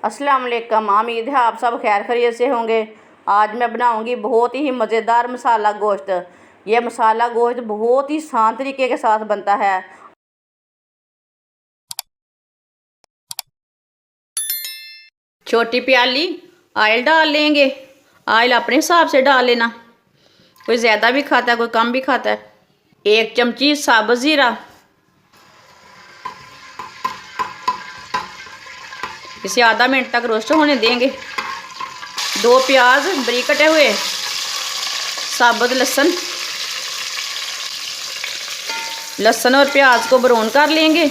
अस्सलाम वालेकुम। उम्मीद है आप सब खैर खैरियत से होंगे। आज मैं बनाऊंगी बहुत ही मज़ेदार मसाला गोश्त। ये मसाला गोश्त बहुत ही आसान तरीके के साथ बनता है। छोटी प्याली ऑयल डाल लेंगे। ऑयल अपने हिसाब से डाल लेना, कोई ज़्यादा भी खाता है कोई कम भी खाता है। 1 चमची साबुत ज़ीरा, इसे आधा मिनट तक रोस्ट होने देंगे। 2 प्याज बारीक कटे हुए, साबुत लहसुन और प्याज को ब्राउन कर लेंगे।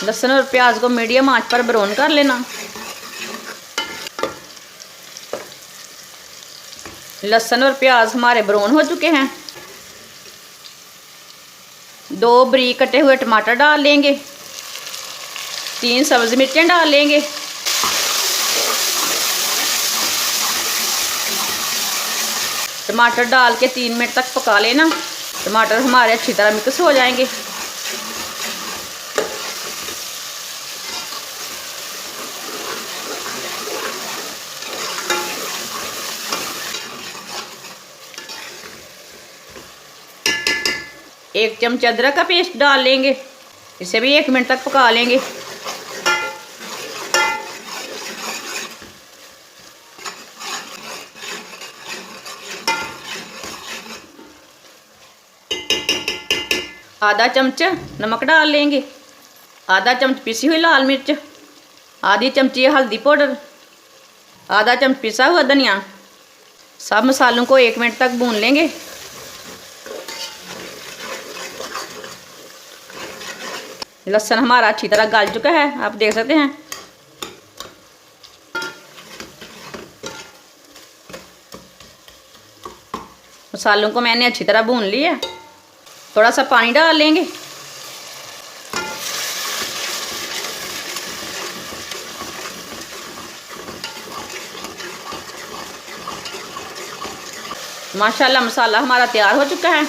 लहसुन और प्याज को मीडियम आंच पर ब्राउन कर लेना। लहसुन और प्याज हमारे ब्राउन हो चुके हैं। 2 बारीक कटे हुए टमाटर डाल लेंगे। 3 सब्ज़ मिर्चें डाल लेंगे। टमाटर डाल के 3 मिनट तक पका लेना। टमाटर हमारे अच्छी तरह मिक्स हो जाएंगे। एक चमचा अदरक का पेस्ट डाल लेंगे। इसे भी 1 मिनट तक पका लेंगे। आधा चम्मच नमक डाल लेंगे। आधा चम्मच पिसी हुई लाल मिर्च, आधी चमची हल्दी पाउडर, आधा चम्मच पिसा हुआ धनिया। सब मसालों को 1 मिनट तक भून लेंगे। लहसुन हमारा अच्छी तरह गल चुका है, आप देख सकते हैं। मसालों को मैंने अच्छी तरह भून लिया। थोड़ा सा पानी डाल लेंगे। माशाल्लाह मसाला हमारा तैयार हो चुका है।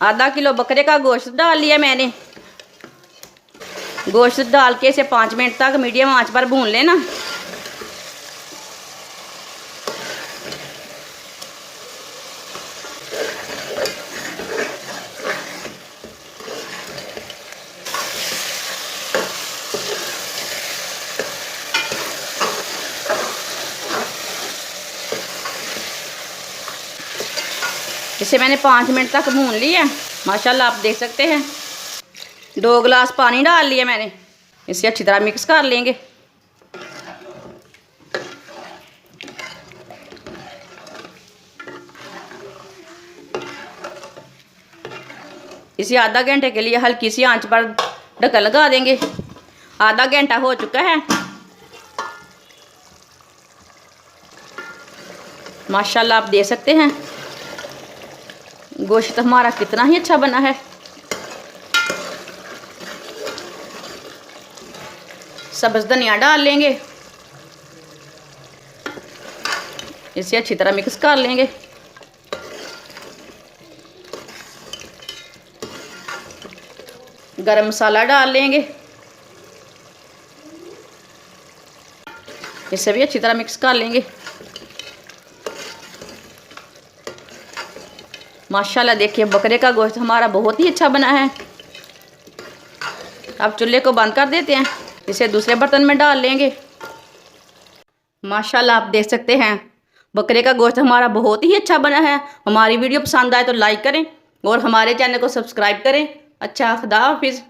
आधा किलो बकरे का गोश्त डाल लिया मैंने। गोश्त डाल के इसे 5 मिनट तक मीडियम आंच पर भून लेना। इसे मैंने 5 मिनट तक भून लिया। माशाल्लाह आप देख सकते हैं। 2 गिलास पानी डाल लिया मैंने। इसे अच्छी तरह मिक्स कर लेंगे। इसे आधा घंटे के लिए हल्की सी आंच पर ढक्कन लगा देंगे। आधा घंटा हो चुका है। माशाल्लाह आप देख सकते हैं गोश्त हमारा कितना ही अच्छा बना है। सब्ज़ धनिया डाल लेंगे। इसे अच्छी तरह मिक्स कर लेंगे। गरम मसाला डाल लेंगे। इसे भी अच्छी तरह मिक्स कर लेंगे। माशाल्लाह देखिए बकरे का गोश्त हमारा बहुत ही अच्छा बना है। अब चूल्हे को बंद कर देते हैं। इसे दूसरे बर्तन में डाल लेंगे। माशाल्लाह आप देख सकते हैं बकरे का गोश्त हमारा बहुत ही अच्छा बना है। हमारी वीडियो पसंद आए तो लाइक करें और हमारे चैनल को सब्सक्राइब करें। अच्छा, खुदा हाफिज़।